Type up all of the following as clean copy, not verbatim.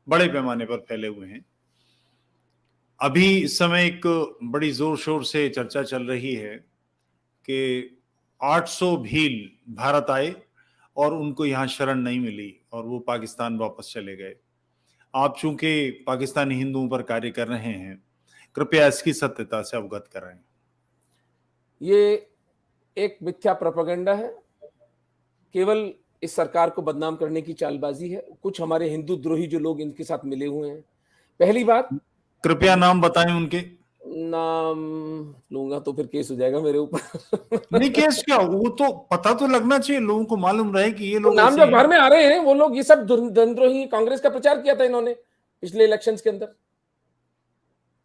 बड़े पैमाने पर फैले हुए हैं। अभी इस समय एक बड़ी जोर शोर से चर्चा चल रही है कि 800 भील भारत आए और उनको यहाँ शरण नहीं मिली और वो पाकिस्तान वापस चले गए। आप चूंकि पाकिस्तानी हिंदुओं पर कार्य कर रहे हैं, कृपया इसकी सत्यता से अवगत कराएं। ये एक मिथ्या प्रोपेगेंडा है, केवल इस सरकार को बदनाम करने की चालबाजी है। कुछ हमारे हिंदू द्रोही जो लोग इनके साथ मिले हुए हैं। पहली बात, कृपया नाम बताएं उनके। नाम लूंगा तो फिर केस हो जाएगा मेरे ऊपर। नहीं, केस क्या, वो तो पता तो लगना चाहिए, लोगों को मालूम रहे कि ये तो लोग नाम ऐसे जो हैं। अखबार में आ रहे हैं वो लोग, ये सब धनद्रोही, कांग्रेस का प्रचार किया था इन्होंने पिछले इलेक्शंस के अंदर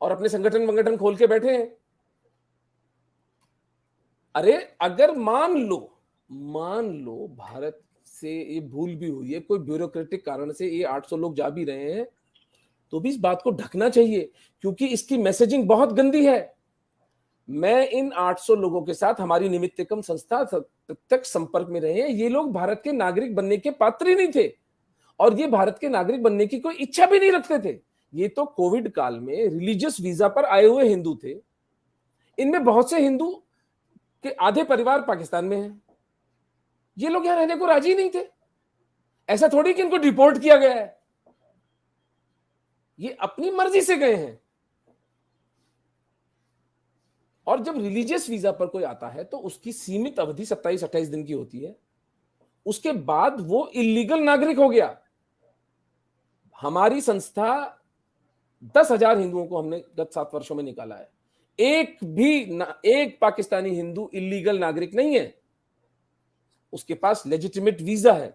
और अपने संगठन वंगठन खोल के बैठे हैं। अरे अगर मान लो भारत से ये भूल भी हुई है, कोई ब्यूरोक्रेटिक कारण से ये 800 लोग जा भी रहे हैं, तो भी इस बात को ढकना चाहिए, क्योंकि इसकी मैसेजिंग बहुत गंदी है। मैं इन 800 लोगों के साथ, हमारी निमित्तकम संस्था प्रत्यक्ष संपर्क में रहे हैं। ये लोग भारत के नागरिक बनने के पात्र ही नहीं थे और ये भारत के नागरिक बनने की कोई इच्छा भी नहीं रखते थे। ये तो कोविड काल में रिलीजियस वीजा पर आए हुए हिंदू थे। इनमें बहुत से हिंदू के आधे परिवार पाकिस्तान में हैं। ये लोग यहां रहने को राजी नहीं थे। ऐसा थोड़ी कि इनको डिपोर्ट किया गया है, ये अपनी मर्जी से गए हैं। और जब रिलीजियस वीजा पर कोई आता है तो उसकी सीमित अवधि 27-28 दिन की होती है, उसके बाद वो इलीगल नागरिक हो गया। हमारी संस्था 10,000 हिंदुओं को हमने गत 7 वर्षों में निकाला है। एक पाकिस्तानी हिंदू इलीगल नागरिक नहीं है, उसके पास लेजिटिमेट वीजा है।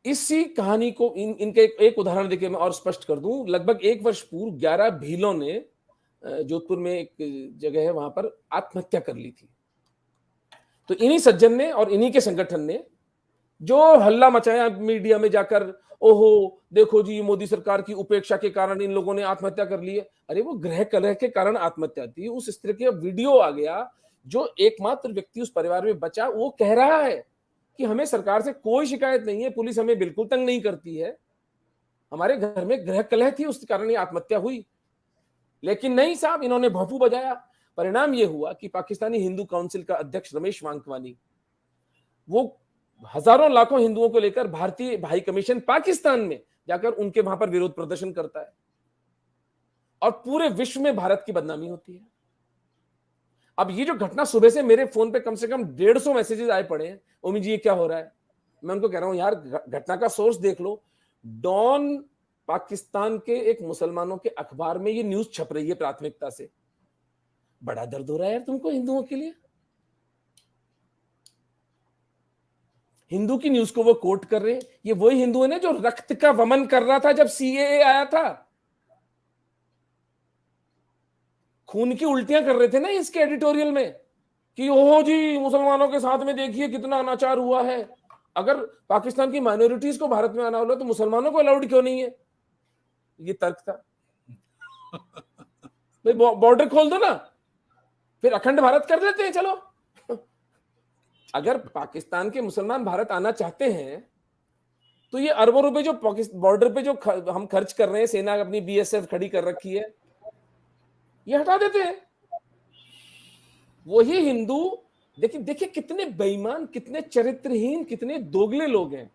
इसी कहानी को इनके एक उदाहरण देके मैं और स्पष्ट कर दूं। लगभग 1 वर्ष पूर्व 11 भीलों ने जोधपुर में एक जगह है वहां पर आत्महत्या कर ली थी। तो इन्हीं सज्जन ने और इन्हीं के संगठन ने जो हल्ला मचाया मीडिया में जाकर, ओहो देखो जी मोदी सरकार की उपेक्षा के कारण इन लोगों ने आत्महत्या कर ली है। अरे वो गृह कलह के कारण आत्महत्या थी। उस स्त्री का वीडियो आ गया, जो एकमात्र व्यक्ति उस परिवार में बचा, वो कह रहा है कि हमें सरकार से कोई शिकायत नहीं है, पुलिस हमें बिल्कुल तंग नहीं करती है, हमारे घर में गृह कलह थी उस कारण ये आत्महत्या हुई। लेकिन नहीं साहब, इन्होंने भोंपू बजाया। परिणाम यह हुआ कि पाकिस्तानी हिंदू काउंसिल का अध्यक्ष रमेश वांकवानी, वो हजारों लाखों हिंदुओं को लेकर भारतीय हाई कमीशन पाकिस्तान में जाकर उनके वहां पर विरोध प्रदर्शन करता है और पूरे विश्व में भारत की बदनामी होती है। अब ये जो घटना, सुबह से मेरे फोन पे कम से कम 150 मैसेजेस आए पड़े हैं, ओमी जी ये क्या हो रहा है। मैं उनको कह रहा हूं यार घटना का सोर्स देख लो। डॉन पाकिस्तान के एक मुसलमानों के अखबार में ये न्यूज छप रही है प्राथमिकता से। बड़ा दर्द हो रहा है यार तुमको हिंदुओं के लिए। हिंदू की न्यूज को वो कोट कर रहे हैं। ये वही हिंदू है ना जो रक्त का वमन कर रहा था जब सीएए आया था, खून की उल्टियां कर रहे थे ना इसके एडिटोरियल में कि ओहो जी मुसलमानों के साथ में देखिए कितना अनाचार हुआ है। अगर पाकिस्तान की माइनॉरिटीज को भारत में आना हो तो मुसलमानों को अलाउड क्यों नहीं है। ये तर्क था। भाई बॉर्डर खोल दो ना, फिर अखंड भारत कर लेते हैं। चलो, अगर पाकिस्तान के मुसलमान भारत आना चाहते हैं तो ये अरबों रुपए जो बॉर्डर पे जो हम खर्च कर रहे हैं, सेना अपनी बीएसएफ खड़ी कर रखी है, ये हटा देते हैं। वही हिंदू, देखिए देखिए कितने बेईमान, कितने चरित्रहीन, कितने दोगले लोग हैं।